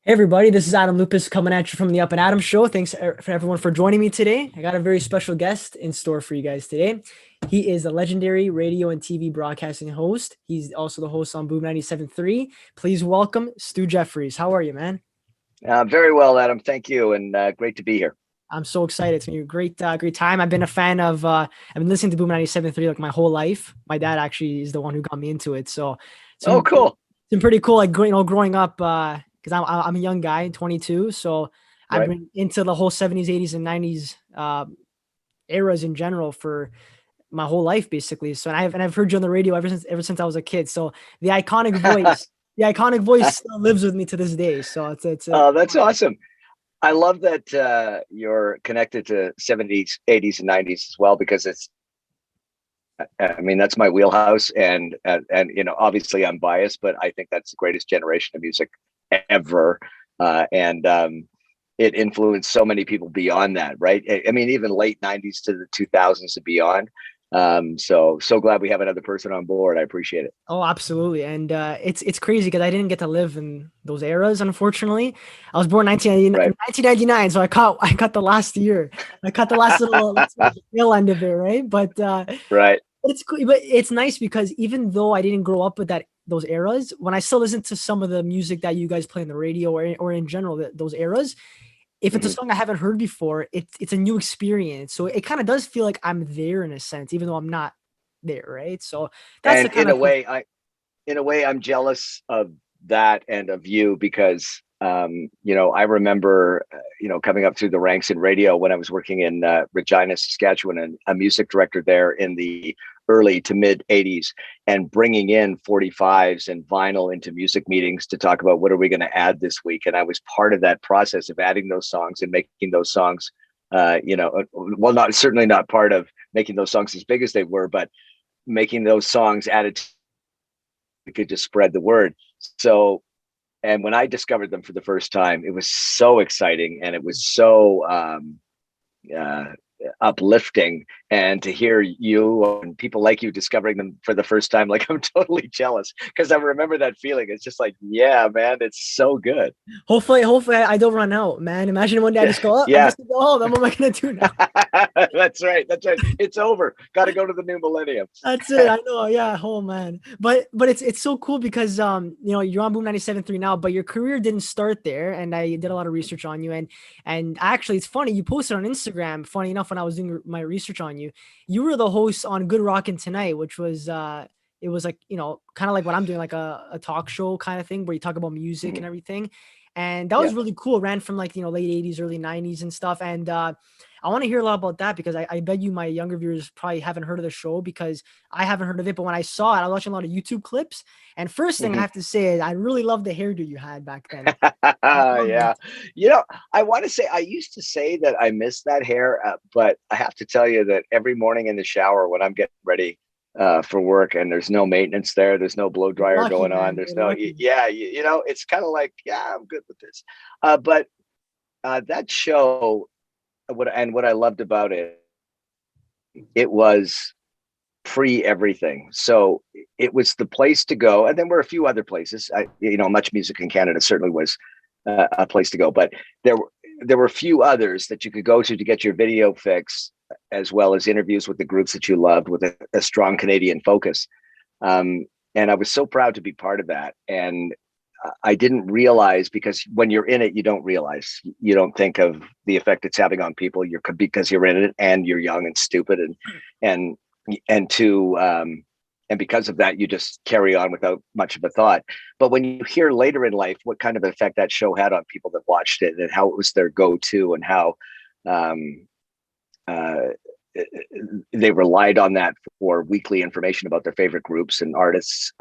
Hey everybody, this is Adam Lupus coming at you from the Up and Adam Show. Thanks for everyone for joining me today. I got a very special guest in store for you guys today. He is a legendary radio and TV broadcasting host. He's also the host on Boom 97.3. Please welcome Stu Jeffries. How are you, man? Very well, Adam. Thank you, and great to be here. I'm so excited. It's been a great time. I've been a fan of, I've been listening to Boom 97.3 like my whole life. My dad actually is the one who got me into it. So Oh, cool. it's been pretty cool. Like, growing up, because I'm a young guy, 22. So I've Right. been into the whole 70s, 80s, and 90s eras in general for my whole life, basically. So I've heard you on the radio ever since I was a kid. So the iconic voice, the iconic voice still lives with me to this day. So it's a Oh, that's awesome. I love that you're connected to 70s, 80s, and 90s as well, because I mean, that's my wheelhouse, and obviously I'm biased, but I think that's the greatest generation of music ever, and it influenced so many people beyond that, right? I mean, even late 90s to the 2000s and beyond. So glad we have another person on board. I appreciate it. Oh, absolutely. And it's crazy because I didn't get to live in those eras, unfortunately. I was born 1999, Right, 1999, so I caught the last year. I caught the last little tail end of it, right? right. But it's cool. But it's nice because even though I didn't grow up with those eras, when I still listen to some of the music that you guys play on the radio or in general, those eras, if it's a Mhm. song I haven't heard before, it's a new experience. So it kind of does feel like I'm there in a sense, even though I'm not there, right? So that's the And kind of cool. in a way, I'm jealous of that and of you because, I remember, coming up through the ranks in radio when I was working in Regina, Saskatchewan, and a music director there in the early to mid 80s, and bringing in 45s and vinyl into music meetings to talk about what are we going to add this week. And I was part of that process of adding those songs and making those songs, well, not certainly not part of making those songs as big as they were, but making those songs added we could just spread the word. So, and when I discovered them for the first time, it was so exciting and it was so uh, uplifting. And to hear you and people like you discovering them for the first time, like I'm totally jealous because I remember that feeling. It's just like, yeah, man, it's so good. Hopefully I don't run out, man. Imagine one day I Yeah, just go, oh, I yeah. guess I go home. Then what am I gonna do now? That's right. That's right. It's over. Got to go to the new millennium. That's it. I know. Yeah. Oh man. But it's so cool because you're on Boom 97.3 now, but your career didn't start there. And I did a lot of research on you. And actually it's funny, you posted on Instagram, funny enough, when I was doing my research on you, you were the host on Good Rockin Tonight, which was it was like, kind of like what I'm doing, like a talk show kind of thing where you talk about music and Mhm. everything. And that Yeah. was really cool. It ran from like, late 80s, early 90s and stuff. And I want to hear a lot about that because I bet you my younger viewers probably haven't heard of the show because I haven't heard of it. But when I saw it, I was watching a lot of YouTube clips. And first thing I Mhm. have to say is I really love the hairdo you had back then. I loved Yeah. it. I want to say, I used to say that I miss that hair, but I have to tell you that every morning in the shower when I'm getting ready for work and there's no maintenance there, there's no blow You're dryer lucky, going on. man. There's You're no, lucky. it's kind of like, yeah, I'm good with this. But that show, what I loved about it, it was pre everything. So it was the place to go. And then were a few other places. Much Music in Canada certainly was a place to go, but there were a few others that you could go to get your video fix, as well as interviews with the groups that you loved with a strong Canadian focus. And I was so proud to be part of that. And I didn't realize, because when you're in it, you don't realize, you don't think of the effect it's having on people. Because you're in it and you're young and stupid and and to and because of that, you just carry on without much of a thought. But when you hear later in life what kind of effect that show had on people that watched it, and how it was their go-to, and how um, uh, they relied on that for weekly information about their favorite groups and artists,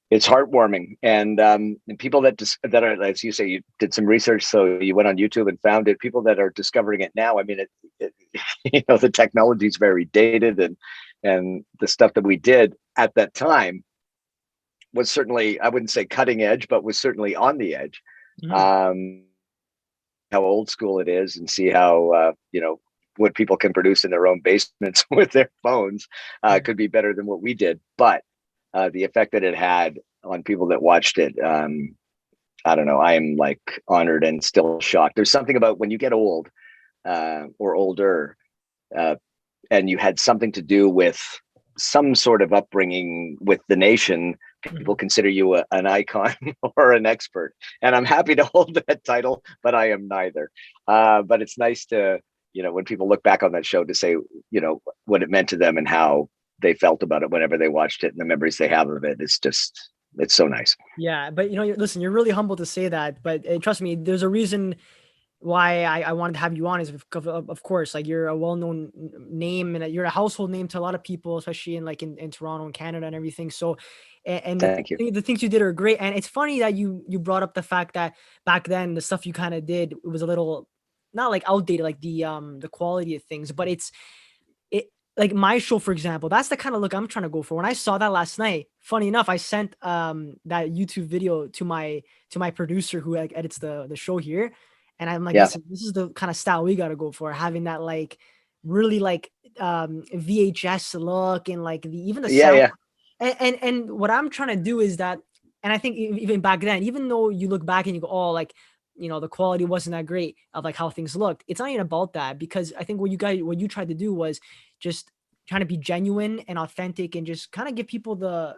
it's heartwarming. And people that are, as you say, you did some research, so you went on YouTube and found it. People that are discovering it now, I mean, the technology is very dated, and the stuff that we did at that time was certainly, I wouldn't say cutting edge, but was certainly on the edge. Mhm. um how old school it is, and see how what people can produce in their own basements with their phones Yeah. could be better than what we did. But the effect that it had on people that watched it, I don't know, I am like honored and still shocked. There's something about when you get old or older, and you had something to do with some sort of upbringing with the nation, people consider you an icon or an expert. And I'm happy to hold that title, but I am neither. But it's nice to, when people look back on that show to say, what it meant to them and how they felt about it whenever they watched it and the memories they have of it. It's so nice. Yeah, but listen, you're really humble to say that, but trust me, there's a reason why I wanted to have you on is of course, like you're a well-known name and you're a household name to a lot of people, especially in Toronto and Canada and everything. So, and Thank you. the things you did are great. And it's funny that you brought up the fact that back then the stuff you kind of did was a little not like outdated, like the quality of things, but it like my show, for example, that's the kind of look I'm trying to go for. When I saw that last night, funny enough, I sent that YouTube video to my producer who like edits the show here. And I'm like, Yeah. this is the kind of style we got to go for, having that like really like VHS look and like even the sound. And what I'm trying to do is that, and I think even back then, even though you look back and you go, oh, like, the quality wasn't that great of like how things looked. It's not even about that, because I think what you tried to do was just trying to be genuine and authentic and just kind of give people the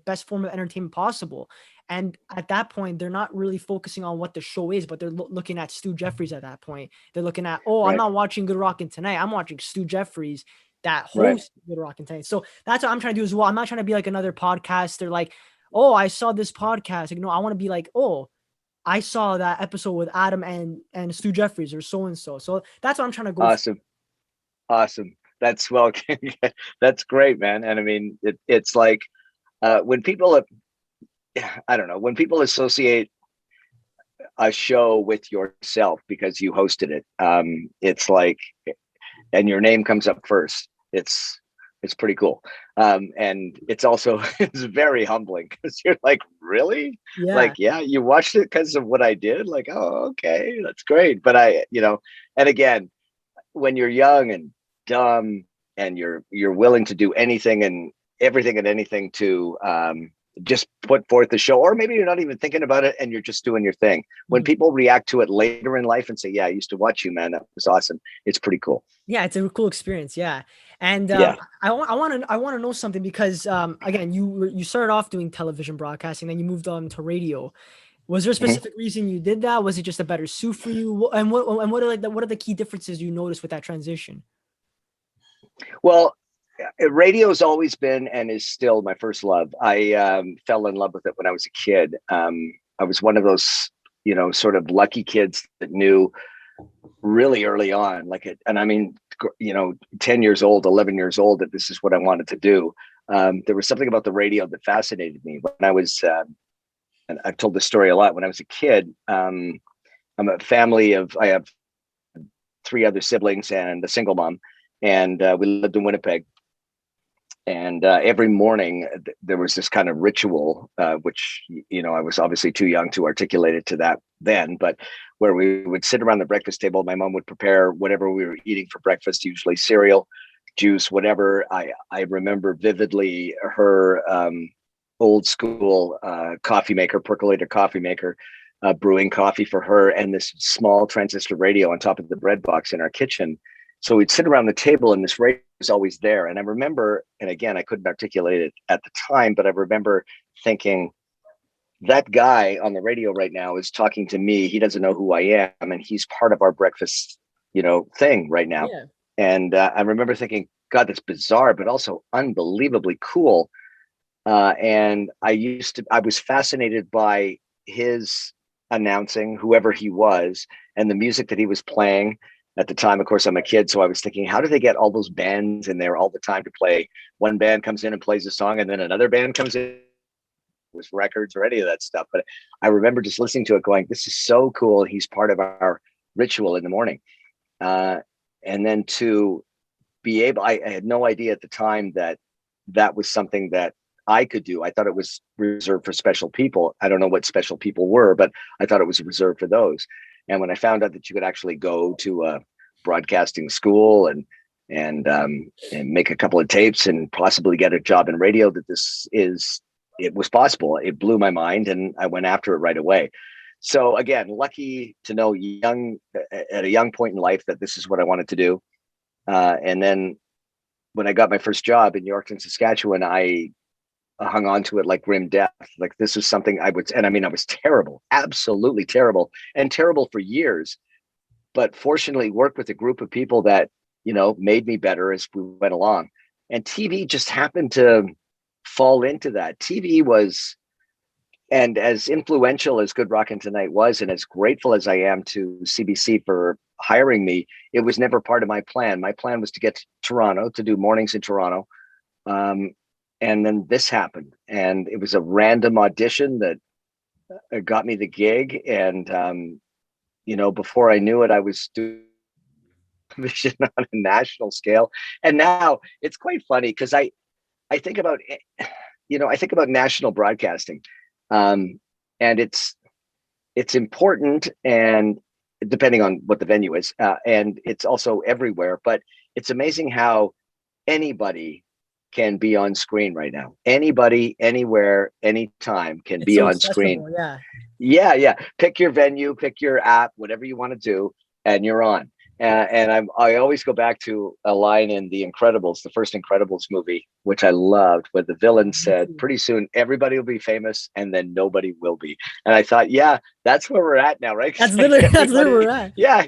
best form of entertainment possible. And at that point, they're not really focusing on what the show is, but they're looking at Stu Jeffries at that point. They're looking at, oh, right, I'm not watching Good Rockin Tonight. I'm watching Stu Jeffries that hosts Good Rockin Tonight. So that's what I'm trying to do as well. I'm not trying to be like another podcaster, like, oh, I saw this podcast. Like, no, I want to be like, oh, I saw that episode with Adam and Stu Jeffries or so-and-so. So that's what I'm trying to go for. Awesome. That's that's great, man. And I mean, it's like when people, I don't know, when people associate a show with yourself because you hosted it, it's like, and your name comes up first. It's pretty cool. And it's also, it's very humbling because you're like, really? Yeah. Like, yeah, you watched it because of what I did? Like, oh, okay, that's great. But and again, when you're young and dumb and you're willing to do anything and everything and anything to just put forth the show, or maybe you're not even thinking about it and you're just doing your thing. When people react to it later in life and say, yeah, I used to watch you, man, that was awesome, it's pretty cool. Yeah, it's a cool experience. Yeah. And I want to know something, because again, you started off doing television broadcasting, then you moved on to radio. Was there a specific reason you did that? Was it just a better suit for you? And what are the key differences you noticed with that transition? Well, radio's always been and is still my first love. I fell in love with it when I was a kid. I was one of those, sort of lucky kids that knew really early on, and I mean, 10 years old, 11 years old, that this is what I wanted to do. There was something about the radio that fascinated me when I was, and I've told this story a lot. When I was a kid, I'm a family of, I have 3 other siblings and a single mom, and we lived in Winnipeg. And every morning there was this kind of ritual, which, I was obviously too young to articulate it to that then, but where we would sit around the breakfast table. My mom would prepare whatever we were eating for breakfast, usually cereal, juice, whatever. I remember vividly her old school coffee maker, percolator coffee maker, brewing coffee for her, and this small transistor radio on top of the bread box in our kitchen. So we'd sit around the table and this radio was always there. And I remember, and again, I couldn't articulate it at the time, but I remember thinking, that guy on the radio right now is talking to me. He doesn't know who I am, and he's part of our breakfast, thing right now. Yeah. And I remember thinking, God, that's bizarre, but also unbelievably cool. And I was fascinated by his announcing, whoever he was, and the music that he was playing. At the time, of course, I'm a kid, so I was thinking, how do they get all those bands in there all the time to play? One band comes in and plays a song, and then another band comes in with records or any of that stuff. But I remember just listening to it going, this is so cool. He's part of our ritual in the morning. And then to be able, I had no idea at the time that that was something that I could do. I thought it was reserved for special people. I don't know what special people were, but I thought it was reserved for those. And when I found out that you could actually go to a broadcasting school and make a couple of tapes and possibly get a job in radio, it was possible. It blew my mind, and I went after it right away. So again, lucky to know at a young point in life that this is what I wanted to do. And then when I got my first job in Yorkton, Saskatchewan, I hung on to it like grim death. Like this was something I would, and I mean, I was terrible, absolutely terrible, and terrible for years. But fortunately, worked with a group of people that, you know, made me better as we went along. And TV just happened to fall into that. TV was, and as influential as Good Rockin Tonite was, and as grateful as I am to CBC for hiring me, it was never part of my plan. My plan was to get to Toronto, to do mornings in Toronto. And then this happened, and it was a random audition that got me the gig. And, you know, before I knew it, I was doing vision on a national scale. And now it's quite funny because I think about, you know, I think about national broadcasting. And it's important, and depending on what the venue is, and it's also everywhere, but it's amazing how anybody can be on screen right now. Anybody, anywhere, anytime can It's be so on screen. accessible. Yeah. Yeah. Pick your venue, pick your app, whatever you want to do, and you're on. And I always go back to a line in The Incredibles, the first Incredibles movie, which I loved, where the villain said, pretty soon everybody will be famous and then nobody will be. And I thought, yeah, that's where we're at now, right? That's literally that's where we're at. Yeah,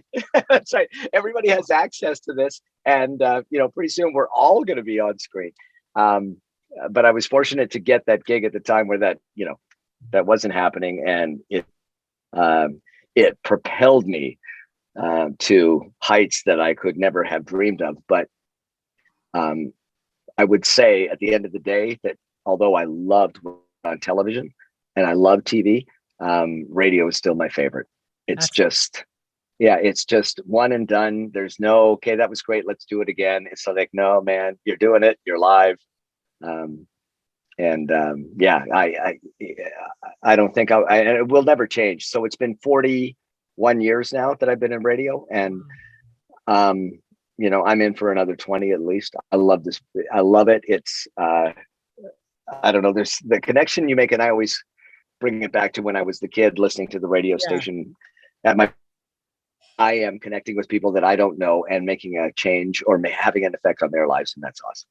that's right. Everybody has access to this. And, you know, pretty soon we're all going to be on screen. But I was fortunate to get that gig at the time where that, you know, that wasn't happening. And it propelled me to heights that I could never have dreamed of. But I would say at the end of the day that although I loved on television and I love TV, radio is still my favorite. It's just, yeah, it's just one and done. There's no, okay, that was great, let's do it again. It's like, no, man, you're doing it, you're live. Yeah, I don't think it will never change. So it's been 41 years now that I've been in radio, and you know, I'm in for another 20 at least. I love this. I love it. It's I don't know. There's the connection you make, and I always bring it back to when I was the kid listening to the radio station at my. I am connecting with people that I don't know and making a change or having an effect on their lives, and that's awesome.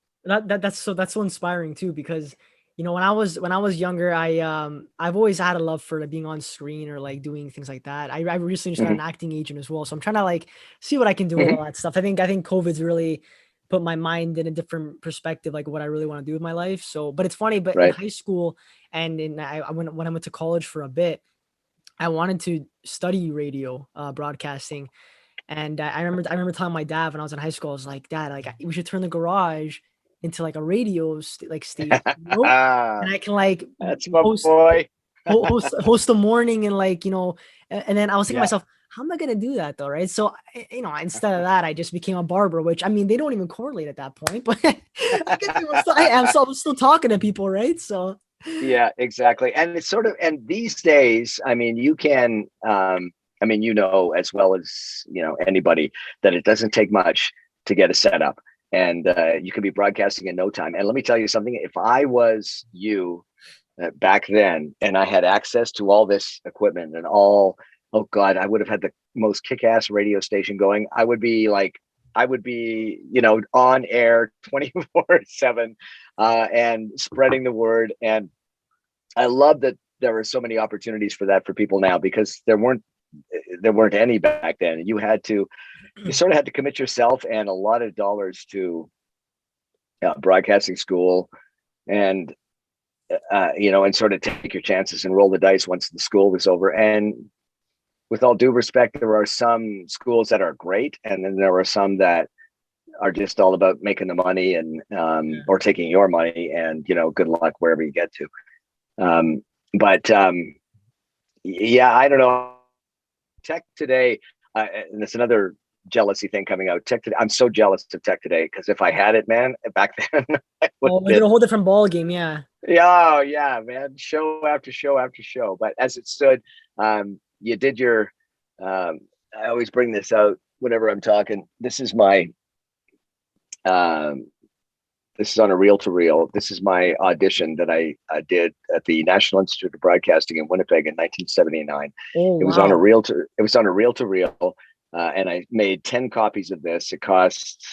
That's so inspiring too, because you know, when I was younger, I've always had a love for being on screen or like doing things like that. I recently just got an acting agent as well, so I'm trying to like see what I can do with all that stuff. I think COVID's really put my mind in a different perspective, like what I really want to do with my life. So, but it's funny, but in high school and when I went to college for a bit, I wanted to study radio broadcasting. And I remember telling my dad when I was in high school, I was like, Dad, like we should turn the garage into like a radio station, you know? And I can like that's my boy. host the morning, and like, you know, and then I was thinking to myself, how am I gonna do that though, right? So, you know, instead of that, I just became a barber, which I mean, they don't even correlate at that point, but I'm still talking to people, right? So yeah, exactly. And it's sort of, and these days, I mean, you can, I mean, you know, as well as, you know, anybody, that it doesn't take much to get a setup, and you can be broadcasting in no time. And let me tell you something, if I was you back then and I had access to all this equipment and all, oh God, I would have had the most kick-ass radio station going. I would be, you know, on air 24/7 and spreading the word. And I love that there are so many opportunities for that for people now, because there weren't any back then. You sort of had to commit yourself and a lot of dollars to broadcasting school, and you know, and sort of take your chances and roll the dice once the school was over. And with all due respect, there are some schools that are great, and then there are some that are just all about making the money and or taking your money, and, you know, good luck wherever you get to. But yeah, I don't know. Tech today, and it's another jealousy thing coming out. Tech today, I'm so jealous of tech today, because if I had it, man, back then, it's a whole different ball game. Yeah. Yeah, yeah, man. Show after show after show. But as it stood, you did your. I always bring this out whenever I'm talking. This is my This is on a reel to reel. This is my audition that I did at the National Institute of Broadcasting in Winnipeg in 1979. Oh It was on a wow. reel to reel, and I made 10 copies of this. It cost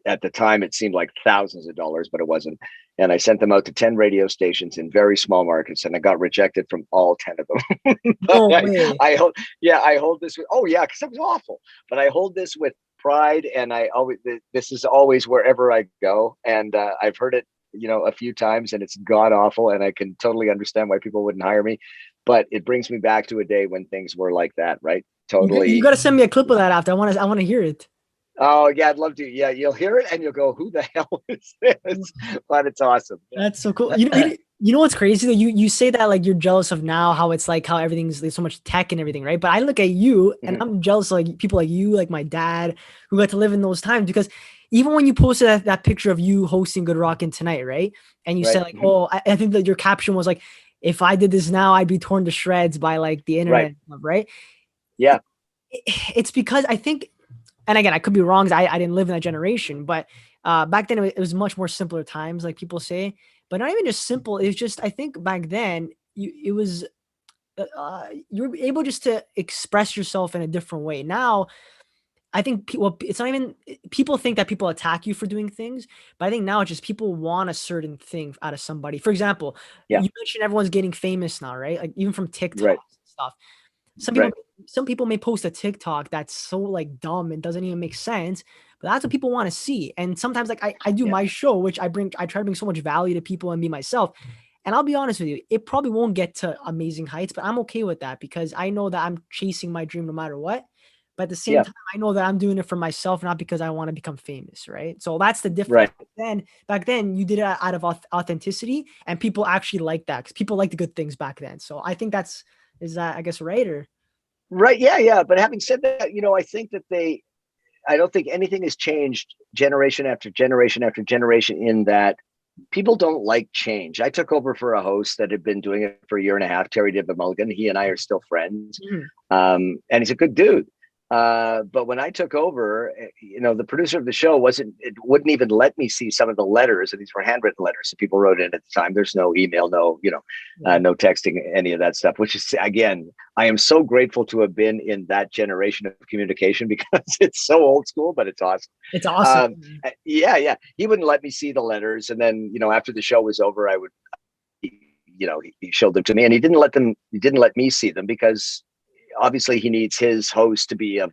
at the time it seemed like thousands of dollars, but it wasn't. And I sent them out to 10 radio stations in very small markets, and I got rejected from all 10 of them. But No way. I hold this with, oh yeah, because it was awful. But I hold this with pride, and this is always wherever I go, and I've heard it a few times, and it's god awful, and I can totally understand why people wouldn't hire me, but it brings me back to a day when things were like that, right? You Totally. got to send me a clip of that after. I want to hear it. Oh yeah, I'd love to. Yeah, you'll hear it and you'll go, who the hell is this? But it's awesome. That's so cool. You know what's crazy though? You say that like you're jealous of now how it's like how everything's there's so much tech and everything, right? But I look at you and I'm jealous of like people like you, like my dad, who got to live in those times. Because even when you posted that picture of you hosting Good Rockin' Tonight, right? And you said like, oh, I think that your caption was like, if I did this now, I'd be torn to shreds by like the internet, right? Yeah. It's because I think, and again, I could be wrong because I didn't live in that generation, but back then it was much more simpler times, like people say. But not even just simple. It was just, I think back then you were able just to express yourself in a different way. Now, I think it's not even people think that people attack you for doing things, but I think now it's just people want a certain thing out of somebody. For example, you mentioned everyone's getting famous now, right? Like even from TikTok and stuff. Some people may post a TikTok that's so like dumb and doesn't even make sense, but that's what people want to see. And sometimes like I do my show, which I try to bring so much value to people and be myself. And I'll be honest with you, it probably won't get to amazing heights, but I'm okay with that because I know that I'm chasing my dream no matter what. But at the same time, I know that I'm doing it for myself, not because I want to become famous, right? So that's the difference. Back then, you did it out of authenticity, and people actually like that because people like the good things back then. So I think is that I guess right or right? Yeah. But having said that, I think that I don't think anything has changed generation after generation after generation in that people don't like change. I took over for a host that had been doing it for a year and a half, Terry David Mulligan. He and I are still friends, and he's a good dude. But when I took over, the producer of the show wouldn't even let me see some of the letters, and these were handwritten letters that people wrote in at the time. There's no email, no texting, any of that stuff, which is, again, I am so grateful to have been in that generation of communication because it's so old school, but it's awesome. It's awesome. Yeah. He wouldn't let me see the letters. And then, after the show was over, he showed them to me, and he didn't let me see them because obviously he needs his host to be of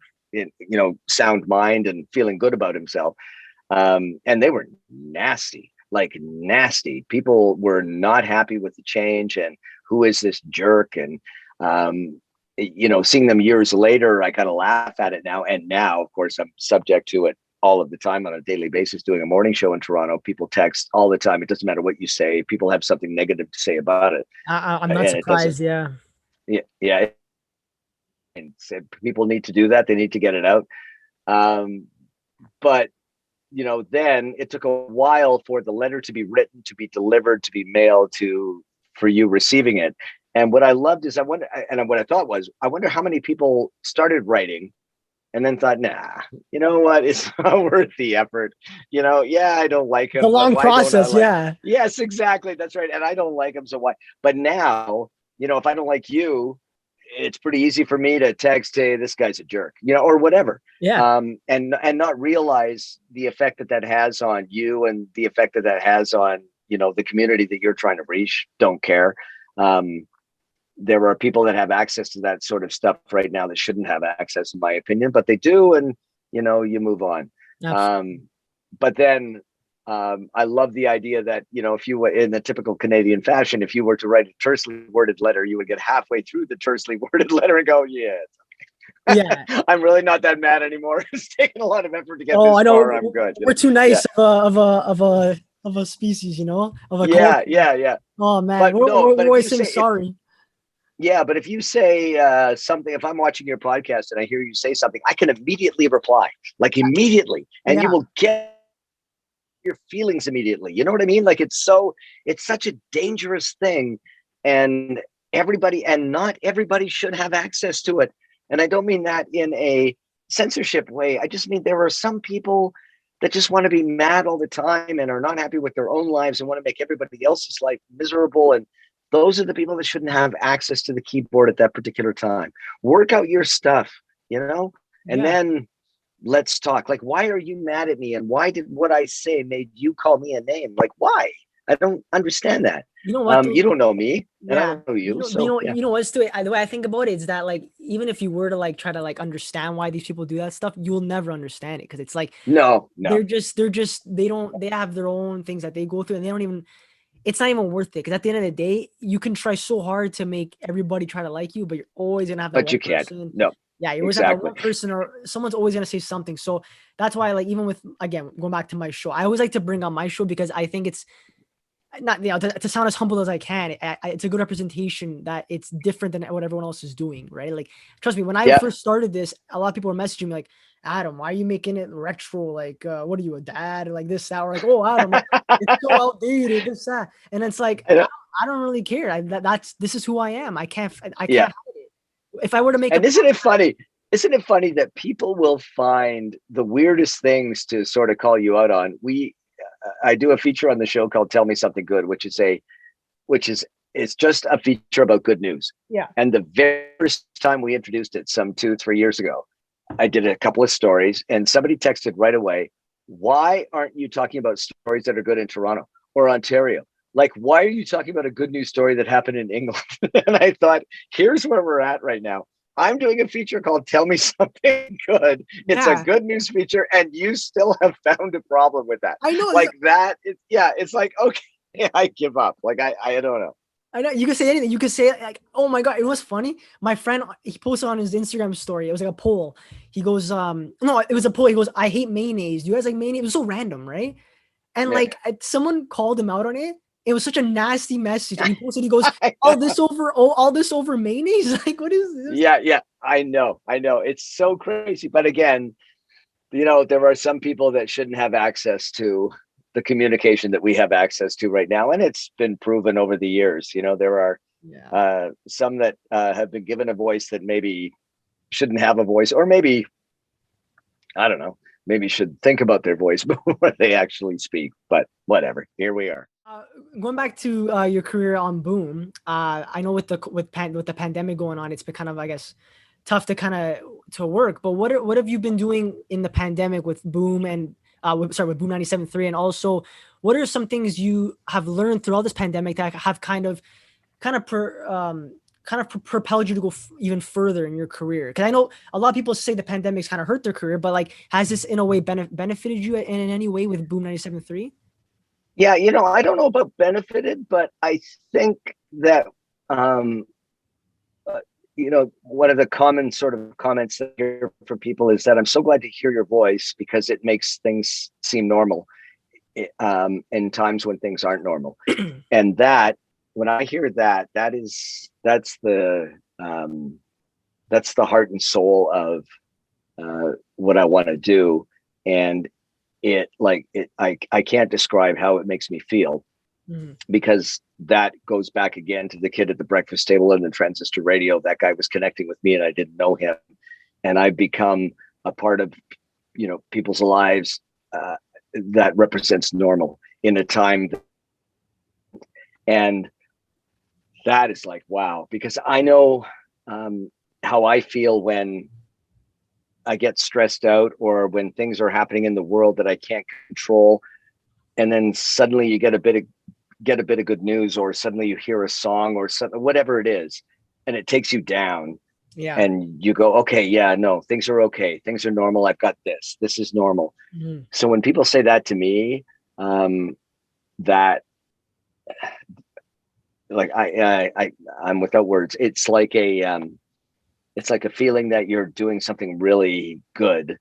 sound mind and feeling good about himself. And they were nasty. People were not happy with the change and who is this jerk? And seeing them years later, I kind of laugh at it now. And now, of course, I'm subject to it all of the time on a daily basis, doing a morning show in Toronto. People text all the time. It doesn't matter what you say. People have something negative to say about it. I'm not surprised. Yeah. And said people need to do that. They need to get it out. But then it took a while for the letter to be written, to be delivered, to be mailed for you receiving it. And what I loved is what I thought was, I wonder how many people started writing and then thought, nah, you know what? It's not worth the effort. I don't like him. The long process. Yes, exactly. That's right. And I don't like him. So why? But now, if I don't like you, it's pretty easy for me to text, hey, this guy's a jerk, or whatever. Yeah. And not realize the effect that has on you and the effect that has on, the community that you're trying to reach. Don't care. There are people that have access to that sort of stuff right now that shouldn't have access, in my opinion, but they do. And, you move on. But then I love the idea that, if you were in the typical Canadian fashion, if you were to write a tersely worded letter, you would get halfway through the tersely worded letter and go, yeah, it's okay. Yeah. I'm really not that mad anymore. It's taken a lot of effort to get this far. I'm good. We're too nice of a species, of a culture. Yeah. Oh man, we're always saying sorry. Yeah, but if you say something, if I'm watching your podcast and I hear you say something, I can immediately reply, immediately, and you will get your feelings immediately. You know what I mean? It's such a dangerous thing, and not everybody should have access to it. And I don't mean that in a censorship way. I just mean there are some people that just want to be mad all the time and are not happy with their own lives and want to make everybody else's life miserable. And those are the people that shouldn't have access to the keyboard at that particular time. Work out your stuff, and then let's talk. Like, why are you mad at me? And why did what I say made you call me a name? Like, why? I don't understand that. You know what? You don't know me, and I Yeah. don't know you. You know what's to it. The way I think about it is that, like, even if you were to like try to like understand why these people do that stuff, you'll never understand it, because it's like no, they have their own things that they go through, and they don't even. It's not even worth it, because at the end of the day, you can try so hard to make everybody try to like you, but you're always gonna have that one person. No. Yeah, you're always gonna have that one person, or someone's always gonna say something. So that's why, like, even with, again, going back to my show, I always like to bring on my show, because I think it's not, to sound as humble as I can, it's a good representation that it's different than what everyone else is doing, right? Like, trust me, when I first started this, a lot of people were messaging me like, Adam, why are you making it retro? Like, what are you, a dad? Like this, that. Or like, oh, Adam, it's so outdated, this, that. And it's like, I don't really care. This is who I am. I can't hide it. If I were to make and isn't it funny that people will find the weirdest things to sort of call you out on? I do a feature on the show called Tell Me Something Good, which is it's just a feature about good news. Yeah. And the very first time we introduced it, some 2-3 years ago, I did a couple of stories, and somebody texted right away, why aren't you talking about stories that are good in Toronto or Ontario? Like, why are you talking about a good news story that happened in England? And I thought, here's where we're at right now. I'm doing a feature called Tell Me Something Good. It's a good news feature, and you still have found a problem with that. I know. Like that. It's like, okay, I give up. Like, I don't know. I know, you can say anything. You could say, like, oh my God, it was funny. My friend, he posted on his Instagram story. It was like a poll. He goes, no, it was a poll. He goes, I hate mayonnaise. Do you guys like mayonnaise? It was so random, right? And like, someone called him out on it. It was such a nasty message. And he posted, he goes, all this over mayonnaise? Like, what is this? Yeah. I know. It's so crazy. But again, there are some people that shouldn't have access to the communication that we have access to right now. And it's been proven over the years. There are some that have been given a voice that maybe shouldn't have a voice, or maybe, I don't know, maybe should think about their voice before they actually speak. But whatever, here we are. Going back to your career on Boom, I know with the pandemic going on, it's been kind of, I guess, tough to work. But what have you been doing in the pandemic with Boom and with Boom 97.3, and also what are some things you have learned throughout this pandemic that have kind of propelled you to go even further in your career? Because I know a lot of people say the pandemic's kind of hurt their career, but like, has this in a way benefited you in any way with Boom 97.3? Yeah, I don't know about benefited, but I think that, one of the common sort of comments that I hear from people is that I'm so glad to hear your voice, because it makes things seem normal in times when things aren't normal. And that, when I hear that, that's the heart and soul of what I want to do. And I can't describe how it makes me feel, because that goes back again to the kid at the breakfast table and the transistor radio. That guy was connecting with me and I didn't know him. And I've become a part of, people's lives that represents normal in a time. And that is like, wow, because I know how I feel when I get stressed out, or when things are happening in the world that I can't control. And then suddenly you get a bit of good news, or suddenly you hear a song or something, whatever it is, and it takes you down. Yeah. And you go, okay, yeah, no, things are okay. Things are normal. I've got this. This is normal. Mm-hmm. So when people say that to me, that, like, I'm without words. It's like a feeling that you're doing something really good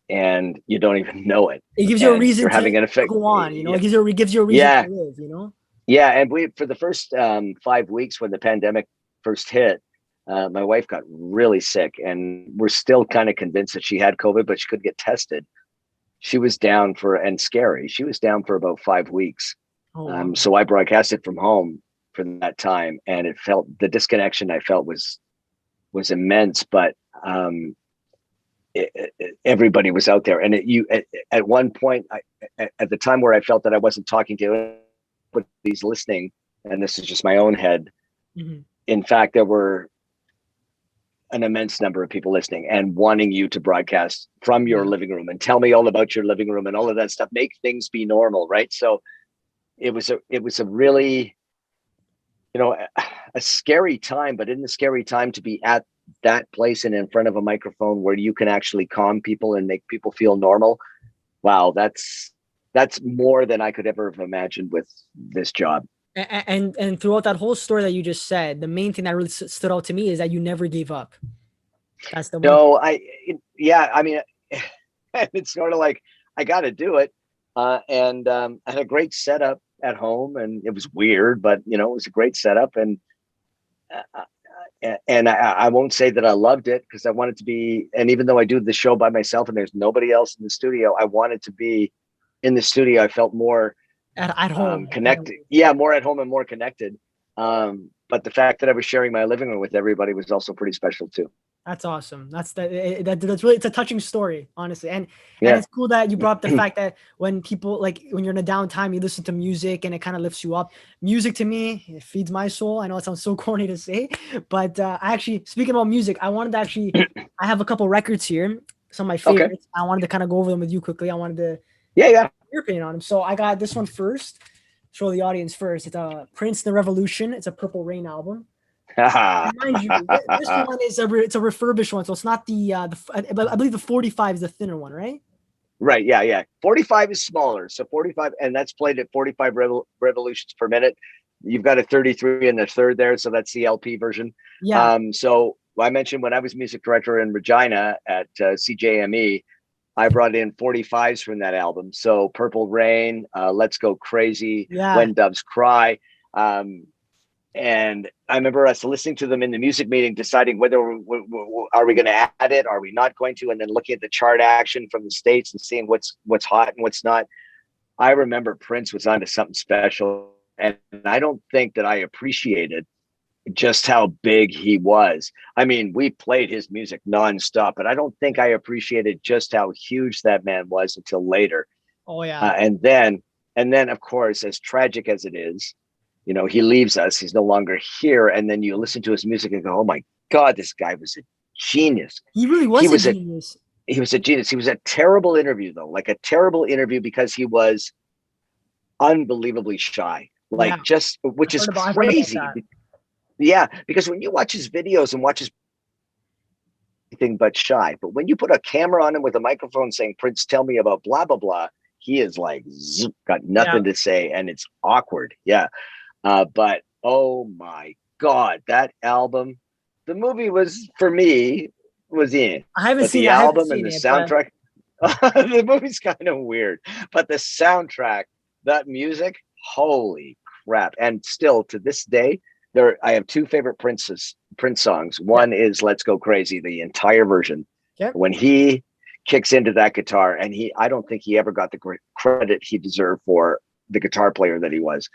and you don't even know it. It gives you a reason to having an effect. Go on, It gives you a reason to live, Yeah, and for the first 5 weeks when the pandemic first hit, my wife got really sick, and we're still kind of convinced that she had COVID, but she couldn't get tested. She was down She was down for about 5 weeks. Oh, wow. So I broadcasted from home for that time, and the disconnection I felt was immense. But everybody was out there. And at one point, at the time where I felt that I wasn't talking to anybody's listening, and this is just my own head. Mm-hmm. In fact, there were an immense number of people listening and wanting you to broadcast from your living room and tell me all about your living room and all of that stuff, make things be normal. Right. So it was a really, a scary time, but in the scary time to be at that place and in front of a microphone where you can actually calm people and make people feel normal. Wow. That's more than I could ever have imagined with this job. And throughout that whole story that you just said, the main thing that really stood out to me is that you never gave up. That's the one. No, I mean, it's sort of like, I got to do it. And I had a great setup at home, and it was weird, but it was a great setup. And I won't say that I loved it, because I wanted to be, and even though I do the show by myself and there's nobody else in the studio, I wanted to be in the studio. I felt more at home, connected. Yeah, more at home and more connected. But the fact that I was sharing my living room with everybody was also pretty special too. That's awesome. That's really, it's a touching story, honestly. And it's cool that you brought up the fact that when people, like, when you're in a downtime, you listen to music and it kind of lifts you up. Music to me, it feeds my soul. I know it sounds so corny to say, but actually, speaking about music, I wanted to actually, I have a couple records here, some of my favorites. Okay. I wanted to kind of go over them with you quickly. I wanted to your opinion on them. So I got this one first. Show the audience first. It's Prince the Revolution. It's a Purple Rain album. Mind you, this one is it's a refurbished one, so it's not I believe the 45 is the thinner one, right? Right. Yeah. 45 is smaller, so 45, and that's played at 45 revolutions per minute. You've got a 33 and a third there, so that's the LP version. Yeah. So I mentioned when I was music director in Regina at CJME, I brought in 45s from that album. So Purple Rain, Let's Go Crazy, When Doves Cry. And I remember us listening to them in the music meeting, deciding whether are we going to add it, are we not going to, and then looking at the chart action from the States and seeing what's hot and what's not. I remember Prince was onto something special, and I don't think that I appreciated just how big he was. I mean, we played his music nonstop, but I don't think I appreciated just how huge that man was until later. Oh yeah. And then of course, as tragic as it is, he leaves us, he's no longer here. And then you listen to his music and go, oh my God, this guy was a genius. He really was a genius. He was a genius. He was a terrible interview though, like a terrible interview, because he was unbelievably shy, which is crazy. Yeah, because when you watch his videos and watch his anything but shy, but when you put a camera on him with a microphone saying, Prince, tell me about blah, blah, blah, he is like, got nothing to say, and it's awkward. Yeah. But oh my God, that album, the movie was, for me, was in. I haven't seen the album and the soundtrack. The movie's kind of weird, but the soundtrack, that music, holy crap. And still to this day, I have two favorite Prince songs. One is Let's Go Crazy, the entire version. When he kicks into that guitar, and I don't think he ever got the credit he deserved for the guitar player that he was.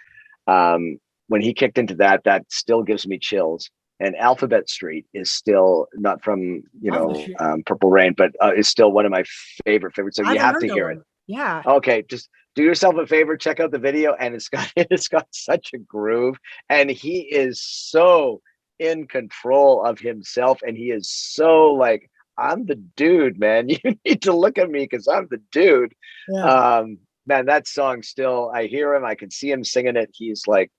When he kicked into that still gives me chills. And Alphabet Street is still not from, Purple Rain, but is still one of my favorites. So you have to hear it. Yeah. Okay. Just do yourself a favor, check out the video, and it's got such a groove, and he is so in control of himself, and he is so like, I'm the dude, man. You need to look at me because I'm the dude. Yeah. Man, that song still, I hear him, I can see him singing it. He's like,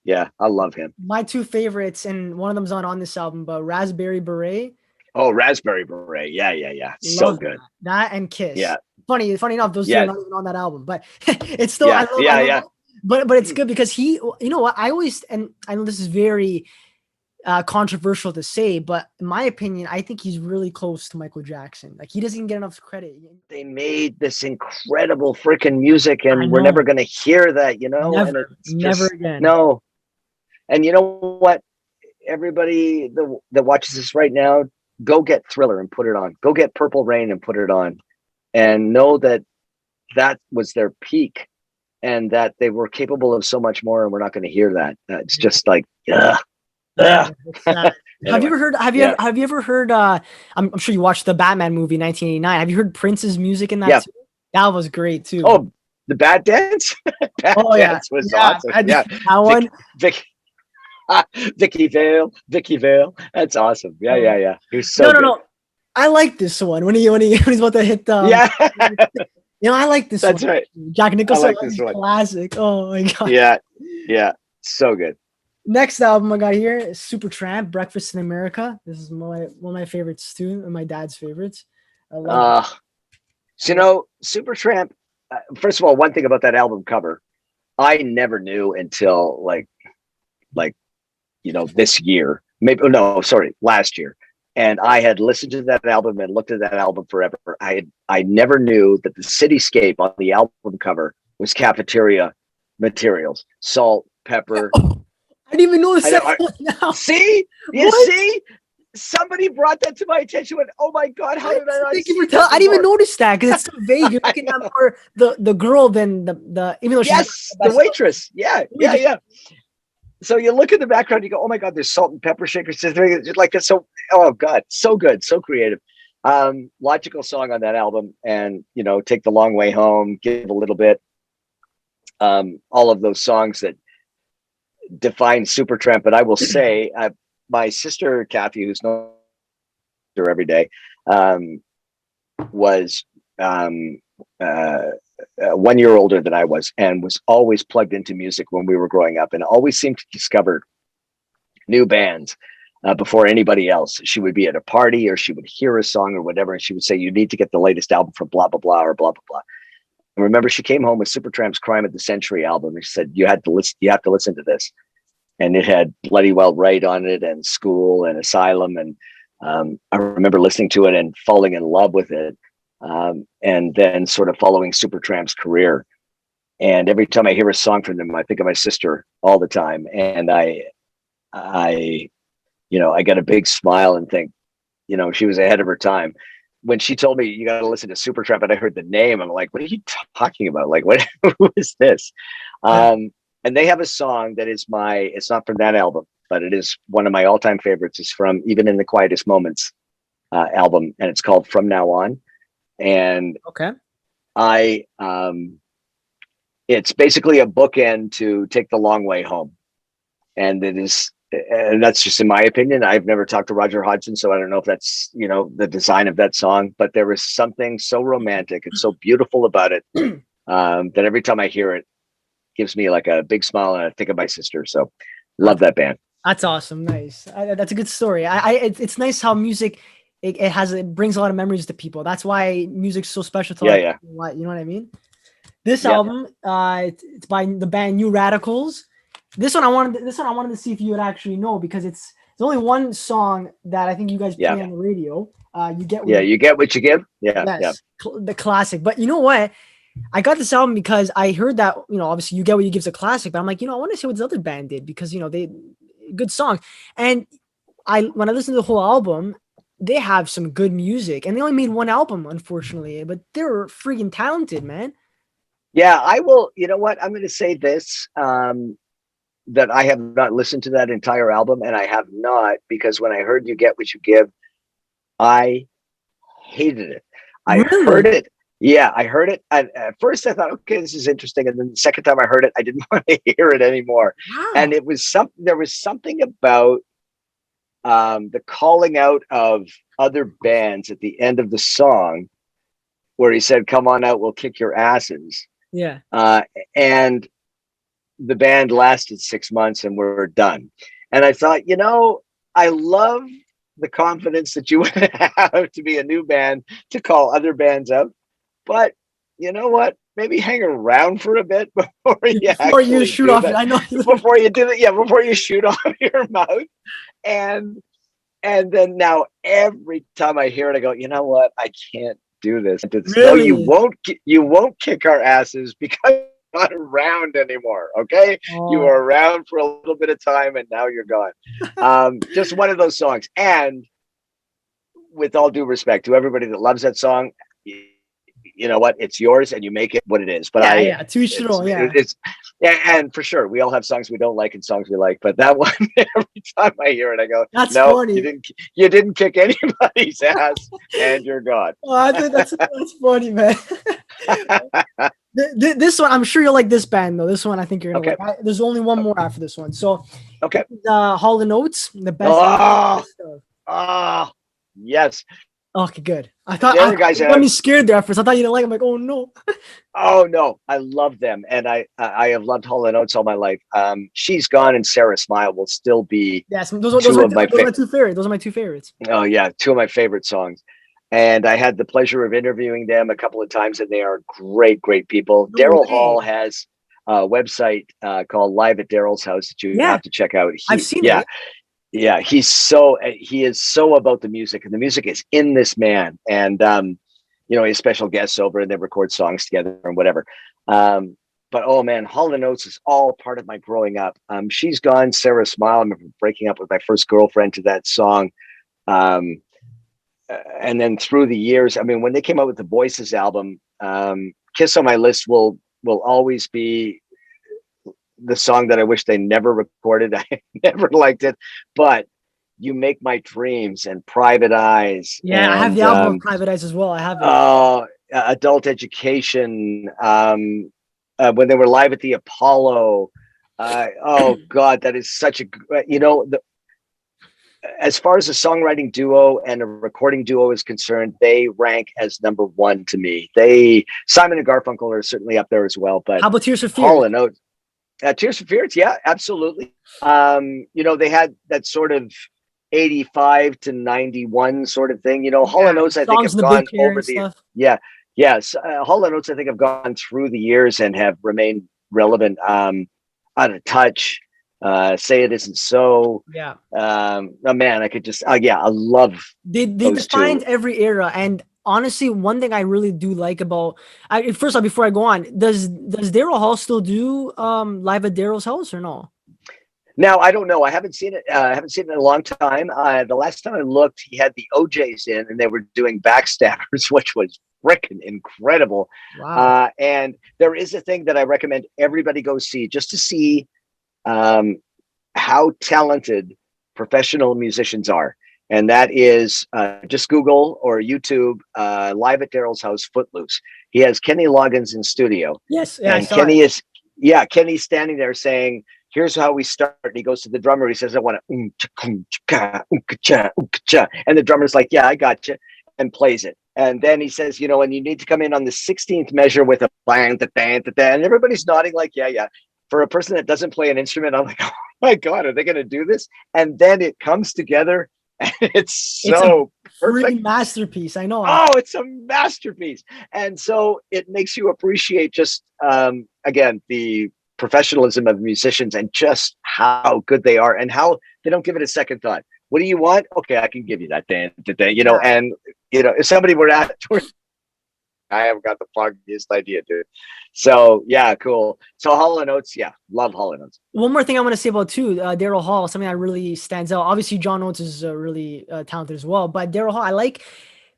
yeah, I love him. My two favorites, and one of them's not on this album, but Raspberry Beret. Oh, Raspberry Beret. Yeah. So good. That and Kiss. Yeah. Funny enough, those two are not even on that album, but it's still, I love it. But it's good because he, you know what, I always, and I know this is very controversial to say, but in my opinion, I think he's really close to Michael Jackson. Like, he doesn't get enough credit. They made this incredible freaking music, and we're never going to hear that, Never again. No. And you know what? Everybody that watches this right now, go get Thriller and put it on. Go get Purple Rain and put it on. And know that was their peak, and that they were capable of so much more, and we're not going to hear that. It's just like, ugh. Yeah, Ugh. it's sad. Have you Anyway, ever heard? yeah, Have you ever heard? I'm sure you watched the Batman movie 1989. Have you heard Prince's music in that yeah. too? That was great too. Oh, the Bat Dance. Bat Oh yeah, Dance was yeah. awesome. Yeah, That one. Vic, Vicky Vale. That's awesome. Yeah, Oh, yeah, yeah. He was so no, no, good. no. I like this one when he's about to hit Yeah, I like this one. that's right. Jack I Nicholson, like this one. classic. Oh my god. Yeah, yeah. So good. Next album I got here is Supertramp, Breakfast in America. This is one of my favorites too, and my dad's favorites. I love it. Uh, so, Supertramp. First of all, one thing about that album cover, I never knew until like this year, maybe no, sorry, last year. And I had listened to that album and looked at that album forever. I never knew that the cityscape on the album cover was cafeteria materials, salt, pepper. I didn't even notice I that know. one now. See, you What? see, somebody brought that to my attention. Went, oh my god, how did I not Thank you see for that telling. I didn't even before? notice that because it's so vague. You're looking at more the girl than the even though she's Yes, the the best. waitress. Yeah, yeah, yeah. So you look at the background, you go, oh my god, there's salt and pepper shakers. Just like it's so. Oh god, so good, so creative. Logical song on that album, and Take the Long Way Home, Give a Little Bit. All of those songs that define Supertramp. But I will say, my sister Kathy, who's known her every day, was 1 year older than I was, and was always plugged into music when we were growing up, and always seemed to discover new bands before anybody else. She would be at a party, or she would hear a song or whatever, and she would say, "You need to get the latest album from blah blah blah or blah blah blah." And remember, she came home with Supertramp's "Crime of the Century" album, and she said, "You had to listen. You have to listen to this." And it had Bloody Well Right on it, and School, and Asylum, and I remember listening to it and falling in love with it, and then sort of following Supertramp's career. And every time I hear a song from them, I think of my sister all the time, and I get a big smile and think, she was ahead of her time. When she told me you got to listen to Supertramp, and I heard the name, I'm like, what are you talking about? Like, what? Who is this? And they have a song that is it's not from that album, but it is one of my all-time favorites. It's from Even in the Quietest Moments album, and it's called From Now On. And Okay. It's basically a bookend to Take the Long Way Home. And that's just in my opinion. I've never talked to Roger Hodgson, so I don't know if that's, the design of that song, but there was something so romantic and so beautiful about it that every time I hear it, gives me like a big smile, and I think of my sister. So love that band. That's awesome. Nice. That's a good story. It's nice how music, it brings a lot of memories to people. That's why music's so special to Yeah. people. You know what I mean? This album, it's by the band New Radicals. This one I wanted to see if you would actually know, because it's only one song that I think you guys play on the radio. You get You Get What You Give. Yeah. The classic. But you know what? I got this album because I heard that, obviously You Get What You Give's a classic, but I'm like, I want to see what this other band did, because they good song. And when I listened to the whole album, they have some good music, and they only made one album, unfortunately, but they're freaking talented, man. Yeah, I will. You know what? I'm going to say this, that I have not listened to that entire album, and I have not, because when I heard You Get What You Give, I hated it. I heard it. Yeah, I heard it. And at first I thought, okay, this is interesting. And then the second time I heard it, I didn't want to hear it anymore. Wow. And there was something about the calling out of other bands at the end of the song, where he said, "Come on out, we'll kick your asses." Yeah. And the band lasted 6 months and we're done. And I thought, I love the confidence that you would have to be a new band to call other bands out. But you know what? Maybe hang around for a bit before you shoot off. I know before you do it. Yeah, before you shoot off your mouth. And then now every time I hear it, I go, you know what? I can't do this. Really? No, you won't kick our asses, because you're not around anymore. Okay, you were around for a little bit of time, and now you're gone. Just one of those songs. And with all due respect to everybody that loves that song, you know what, it's yours and you make it what it is. But to each their own, yeah. it's yeah, and for sure we all have songs we don't like and songs we like, but that one every time I hear it I go, That's no, funny. you didn't kick anybody's ass and you're God. Oh, I think that's funny, man. This one, I'm sure you'll like this band though. This one, I think you're gonna like. There's only one more after this one. So, okay, Hall & Oates, the best. Yes. Okay, good. I thought you got me scared there at first. I thought you didn't like. I'm like, oh no. Oh no, I love them, and I have loved Hall & Oates all my life. She's Gone and Sarah Smile will still be those are my two favorites. Those are my two favorites. Oh yeah, two of my favorite songs. And I had the pleasure of interviewing them a couple of times, and they are great people. Daryl Hall has a website called Live at Daryl's House that you have to check out. I've seen it. Yeah, he is so about the music, and the music is in this man. And you know, he has special guests over, and they record songs together and whatever. But oh man, Hall & Oates is all part of my growing up. She's Gone, Sarah Smile. I remember breaking up with my first girlfriend to that song. And then through the years, I mean, when they came out with the Voices album, Kiss on My List will always be the song that I wish they never recorded. I never liked it, but You Make My Dreams and Private Eyes. Yeah, I have the album of Private Eyes as well. I have it. Adult Education. When they were live at the Apollo. Oh God, that is such a, you know, as far as a songwriting duo and a recording duo is concerned, they rank as number one to me. Simon and Garfunkel are certainly up there as well. But how about Tears for Fears? Hall & Oates, Tears for Fears, yeah, absolutely. You know, they had that sort of 85 to 91 sort of thing. You know, Hall & Oates, I think, have gone over the stuff. Yes. Hall & Oates, I think, have gone through the years and have remained relevant. Out of Touch. Say It Isn't So. Yeah. Oh man, I could just I love they defined every era. And honestly, one thing I really do like about first off, before I go on, does Daryl Hall still do Live at Daryl's House or no? Now I don't know. I haven't seen it. I haven't seen it in a long time. The last time I looked, he had the OJs in, and they were doing Backstabbers, which was freaking incredible. Wow. And there is a thing that I recommend everybody go see, just to see how talented professional musicians are, and that is just Google or YouTube Live at Daryl's House Footloose. He has Kenny Loggins in studio. Yes, and Kenny's standing there saying, "Here's how we start." And he goes to the drummer. He says, "I want to," and the drummer's like, "Yeah, I got you," and plays it. And then he says, "You know, and you need to come in on the 16th measure with a bang, and everybody's nodding like, yeah." For a person that doesn't play an instrument, I'm like, oh my God, are they going to do this? And then it comes together, and it's so perfect. Masterpiece. I know. Oh, it's a masterpiece. And so it makes you appreciate just, again, the professionalism of musicians and just how good they are and how they don't give it a second thought. What do you want? Okay, I can give you that day, you know, and, you know, if somebody were at I haven't got the foggiest idea, dude. So yeah, cool. So Hall & Oates, yeah, love Hall & Oates. One more thing I want to say about too, Daryl Hall, something that really stands out. Obviously, John Oates is really talented as well, but Daryl Hall I like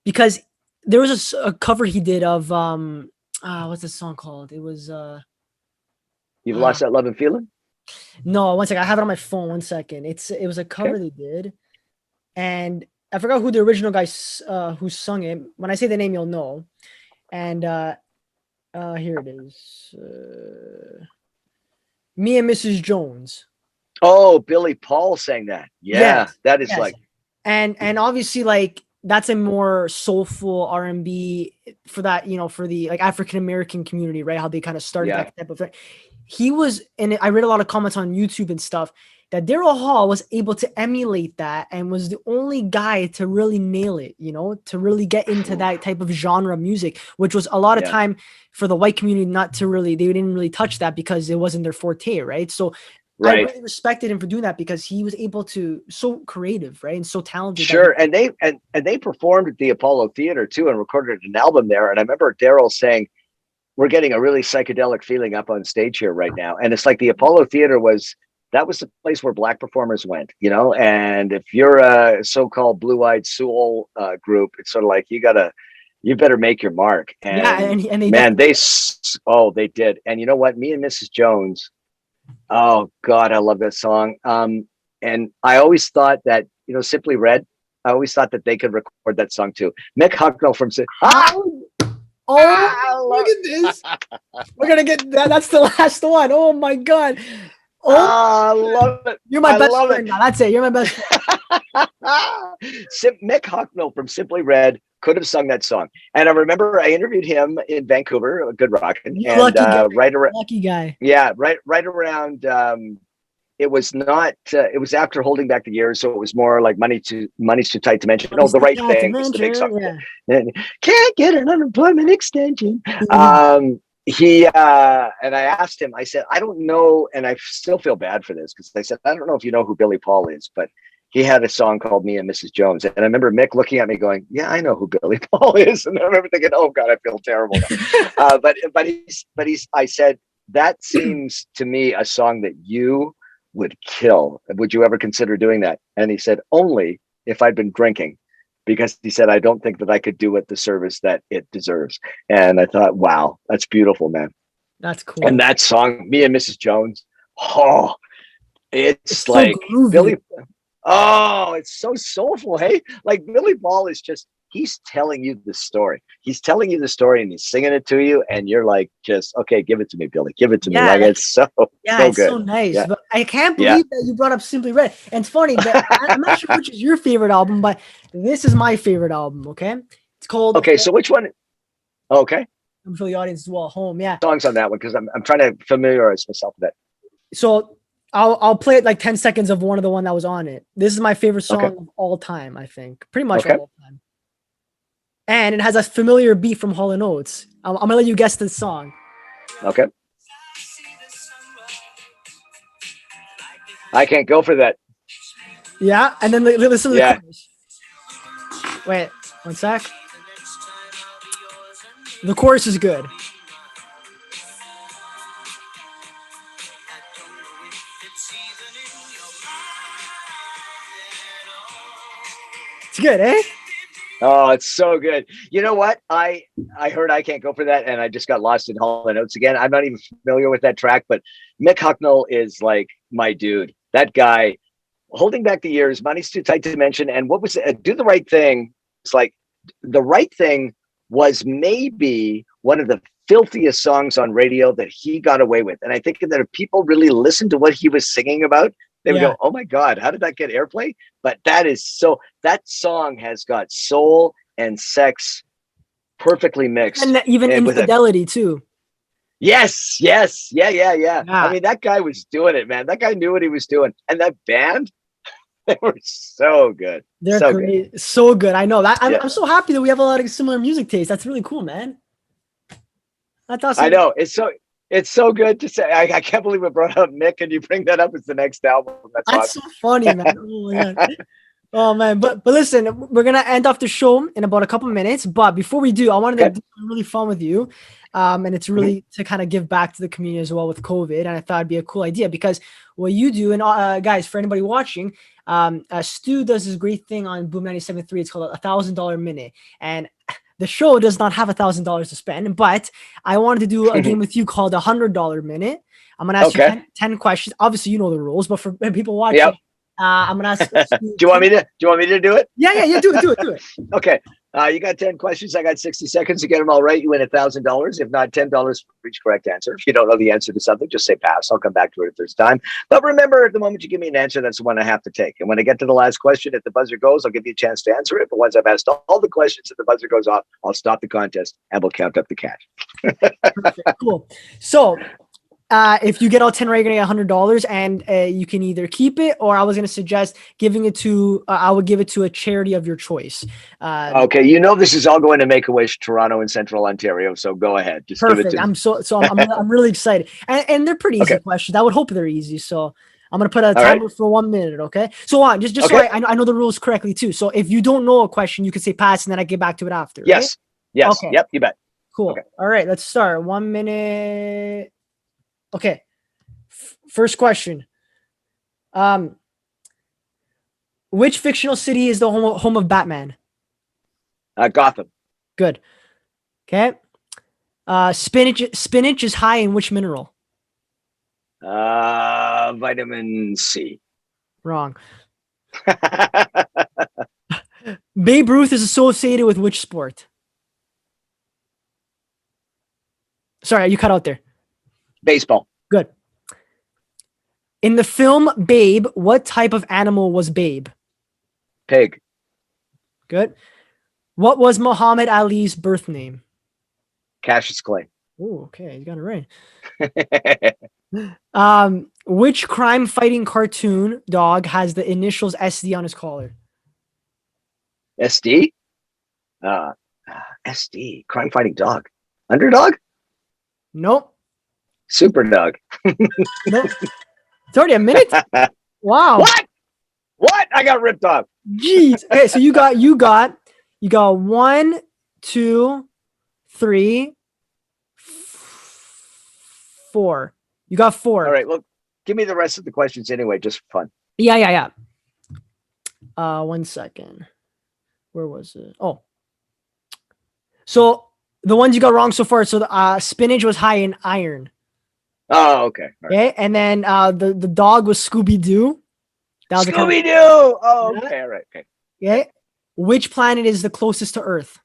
because there was a cover he did of what's the song called? It was You've Lost That Love and Feeling? No, one second. I have it on my phone. 1 second. It was a cover they did, and I forgot who the original guy who sung it. When I say the name, you'll know. And here it is. Me and Mrs. Jones. Oh, Billy Paul sang that. Yeah, yes, that is like. And obviously, like, that's a more soulful R&B for that, you know, for the like African American community, right? How they kind of started that type of thing. He was, and I read a lot of comments on YouTube and stuff, that Daryl Hall was able to emulate that and was the only guy to really nail it, you know, to really get into that type of genre of music, which was a lot of time for the white community they didn't really touch that because it wasn't their forte, right? So I really respected him for doing that because he was able to, so creative, right? And so talented. Sure. And they performed at the Apollo Theater too and recorded an album there. And I remember Daryl saying, "We're getting a really psychedelic feeling up on stage here right now." And it's like the Apollo Theater was the place where Black performers went, you know, and if you're a so-called blue-eyed soul group, it's sort of like you gotta You better make your mark. Yeah, And and they man, they did. And you know what? Me and Mrs. Jones. Oh God, I love that song. And I always thought that, Simply Red. I always thought that they could record that song too. Mick Hucknall from how. Oh, look at this. We're gonna get that. That's the last one. Oh my God. Oh, I love it. you're my I best love friend it. now. That's it. You're my best friend. Mick Hucknall from Simply Red could have sung that song. And I remember I interviewed him in Vancouver, Good Rockin', You and lucky guy. right around, Lucky guy. yeah, right around. It was not. It was after Holding Back the Years, so it was more like Money's Too Tight to Mention. No, The Right Thing is the big song. Yeah. And can't get an unemployment extension. Mhm. He and I asked him. I said, I don't know, and I still feel bad for this because I said, I don't know if you know who Billy Paul is, but he had a song called Me and Mrs. Jones. And I remember Mick looking at me going, yeah, I know who Billy Paul is. And I remember thinking, oh God, I feel terrible. I said, that seems to me a song that you would kill. Would you ever consider doing that? And he said, only if I'd been drinking, because he said, I don't think that I could do it the service that it deserves. And I thought, wow, that's beautiful, man. That's cool. And that song, Me and Mrs. Jones, oh, it's like so Billy. Oh, it's so soulful. Hey, like Billy Paul is just, he's telling you the story. He's telling you the story and he's singing it to you. And you're like, just, okay, give it to me, Billy. Give it to me. Like, it's so it's good. so nice. Yeah. But I can't believe that you brought up Simply Red. And it's funny that I'm not sure which is your favorite album, but this is my favorite album. Okay. It's called. Okay. So which one? Okay. I'm sure the audience as well at home. Yeah. Songs on that one because I'm trying to familiarize myself with that. So I'll play it like 10 seconds of one that was on it. This is my favorite song of all time, I think. Pretty much all time. And it has a familiar beat from Hall & Oates. I'm going to let you guess the song. Okay. I can't go for that. Yeah, and then listen to the chorus. Wait, one sec. The chorus is good. It's good, eh? Oh, it's so good. You know what? I heard I Can't Go For That, and I just got lost in Hall & Oates again. I'm not even familiar with that track, but Mick Hucknall is like my dude. That guy, Holding Back the Years, Money's Too Tight to Mention, and what was it? Do the Right Thing. It's like The Right Thing was maybe one of the filthiest songs on radio that he got away with. And I think that if people really listened to what he was singing about, they would go, oh my God, how did that get airplay? But that song has got soul and sex perfectly mixed. And even infidelity too. Yes. Yeah. I mean, that guy was doing it, man. That guy knew what he was doing. And that band, they were so good. They're so great. Good. So good. I know that. I'm so happy that we have a lot of similar music tastes. That's really cool, man. That's awesome. I know. It's so good to say. I can't believe we brought up Mick and you bring that up as the next album. That's awesome. So funny, man. Oh my God. Oh man. But listen, we're gonna end off the show in about a couple minutes. But before we do, I wanted to do really fun with you. And it's really to kind of give back to the community as well with COVID. And I thought it'd be a cool idea because what you do, and guys, for anybody watching, Stu does this great thing on Boom 97.3. It's called $1,000 minute. And the show does not have $1,000 to spend, but I wanted to do a game with you called $100 minute. I'm going to ask you 10 questions. Obviously, you know the rules, but for people watching, I'm going to ask you. Do you want me to do it? Yeah. Do it. Okay. You got 10 questions. I got 60 seconds to get them all right. You win $1,000. If not, $10 for each correct answer. If you don't know the answer to something, just say pass. I'll come back to it if there's time. But remember, at the moment you give me an answer, that's the one I have to take. And when I get to the last question, if the buzzer goes, I'll give you a chance to answer it. But once I've asked all the questions, if the buzzer goes off, I'll stop the contest and we'll count up the cash. Perfect. Cool. So if you get all 10 right, you're gonna get $100, and you can either keep it, or I was gonna suggest giving it to. I would give it to a charity of your choice. Okay, this is all going to Make-A-Wish, Toronto and Central Ontario. So go ahead, just perfect. Give it to me. I'm really excited, and they're pretty easy questions. I would hope they're easy. So I'm gonna put a timer for 1 minute. Okay. So on, just so I know the rules correctly too. So if you don't know a question, you can say pass, and then I get back to it after. Right? Yes. Okay. Yep. You bet. Cool. Okay. All right. Let's start. 1 minute. Okay. First question. Which fictional city is the home of Batman? Gotham. Good. Okay. Spinach is high in which mineral? Vitamin C. Wrong. Babe Ruth is associated with which sport? Sorry, you cut out there. Baseball. Good. In the film Babe, what type of animal was Babe? Pig. Good. What was Muhammad Ali's birth name? Cassius Clay. Oh, okay, you got it right. Which crime-fighting cartoon dog has the initials SD on his collar? SD? SD. Crime fighting dog. Underdog? Nope. Super dog. Nope. It's already a minute? Wow. What? I got ripped off. Jeez. Okay, so you got 1, 2, 3, 4. You got 4. All right. Well, give me the rest of the questions anyway, just for fun. Yeah. 1 second. Where was it? Oh. So the ones you got wrong so far. So the spinach was high in iron. Oh, okay. All right. Okay. And then the dog was Scooby-Doo. That was Scooby-Doo. Oh, okay. All right. Okay. Okay. Which planet is the closest to Earth?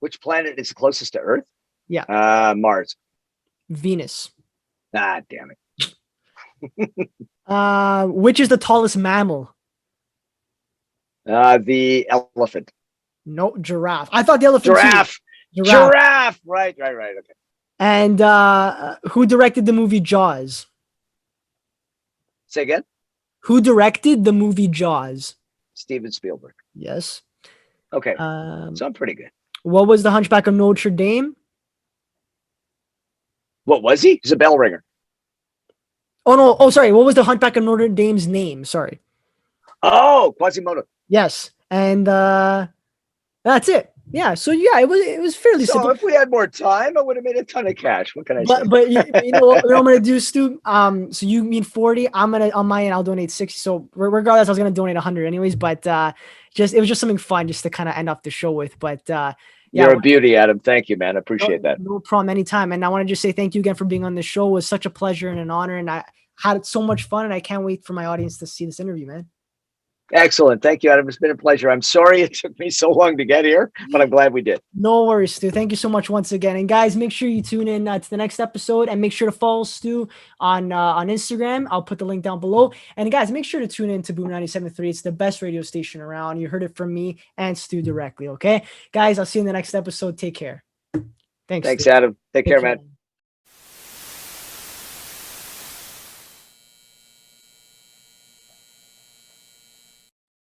Which planet is closest to Earth? Yeah. Mars. Venus. Ah, damn it. Which is the tallest mammal? The elephant. No, giraffe. I thought the elephant. Giraffe. Giraffe. Right. Okay. And who directed the movie Jaws? Say again? Who directed the movie Jaws? Steven Spielberg. Yes. Okay. So I'm pretty good. What was the Hunchback of Notre Dame? What was he? He's a bell ringer. Oh, no. Oh, sorry. What was the Hunchback of Notre Dame's name? Sorry. Oh, Quasimodo. Yes. And that's it. Yeah. So yeah, it was fairly simple. So if we had more time, I would have made a ton of cash. What can I say? But you know what I'm gonna do, Stu? So you mean 40? I'm gonna on my end. I'll donate 60. So regardless, I was gonna donate 100 anyways. But it was just something fun just to kind of end off the show with. But yeah, you're a beauty, Adam. Thank you, man. I appreciate that. No problem. Anytime. And I want to just say thank you again for being on the show. It was such a pleasure and an honor, and I had so much fun. And I can't wait for my audience to see this interview, man. Excellent. Thank you, Adam. It's been a pleasure. I'm sorry it took me so long to get here, but I'm glad we did. No worries, Stu. Thank you so much once again. And guys, make sure you tune in to the next episode, and make sure to follow Stu on Instagram. I'll put the link down below. And guys, make sure to tune in to Boom 97.3. It's the best radio station around. You heard it from me and Stu directly. Okay, guys, I'll see you in the next episode. Take care. Thanks, Stu. Adam. Take care, man.